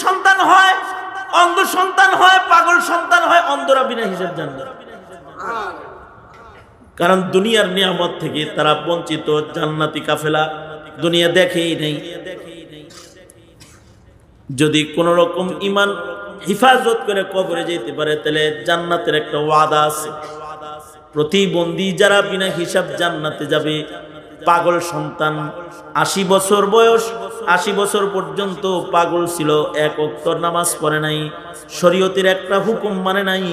সন্তান হয়, অন্ধ সন্তান হয়, পাগল সন্তান হয়, অন্ধরা বিনা হিসাব জান্নাত। কারণ দুনিয়ার নিয়ামত থেকে তারা বঞ্চিত। জান্নাতি কাফেলা দুনিয়া দেখেই নেই। যদি কোন রকম ঈমান হিফাজত করে কবরে যেতে পারে, তাহলে জান্নাতের একটা ওয়াদা আছে। প্রতিবন্ধী যারা বিনা হিসাব জান্নাতে যাবে। পাগল সন্তান 80 বছর বয়স, 80 বছর পর্যন্ত পাগল ছিল, এক ওয়াক্ত নামাজ পড়ে নাই, শরীয়তের একটা হুকুম মানে নাই,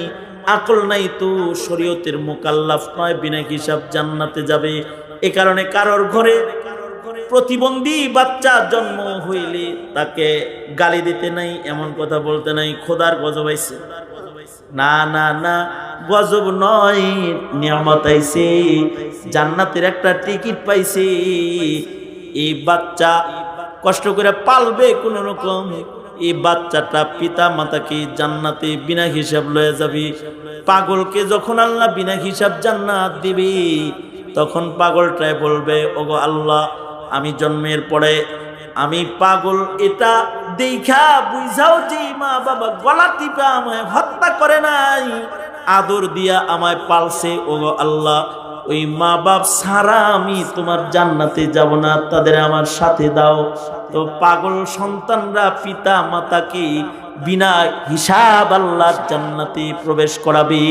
আকল নাই, তো শরীয়তের মুকাল্লাফ নয়, বিনা হিসাব জান্নাতে যাবে। এ কারণে কারোর ঘরে প্রতিবন্ধী বাচ্চা জন্ম হইলে তাকে গালি দিতে নাই, এমন কথা বলতে নাই, খোদার গজব আইছে। না না না, গজব নয়, নিয়ামত আইছে, জান্নাতের একটা টিকিট পাইছে। এই বাচ্চা কষ্ট করে পালবে কোন রকম, এই বাচ্চাটা পিতা মাতাকে জান্নাতে বিনা হিসাব লয়ে যাবে। পাগলকে যখন আল্লাহ বিনা হিসাব জান্নাত দিবে, তখন পাগলটাই বলবে, ওগো আল্লাহ, আমি জন্মের পরে আমি পাগল, এটা দেখা বুঝাও যে মা বাবা গলা টিপা আমায় হত্যা করে নাই, আদর দিয়া আমায় পালছে। ওগো আল্লাহ, ওই মা বাপ ছাড়া আমি তোমার জান্নাতে যাব না, তাদের আমার সাথে দাও। তো পাগল সন্তানরা পিতা মাতাকে বিনা হিসাব আল্লাহর জান্নাতে প্রবেশ করাবে।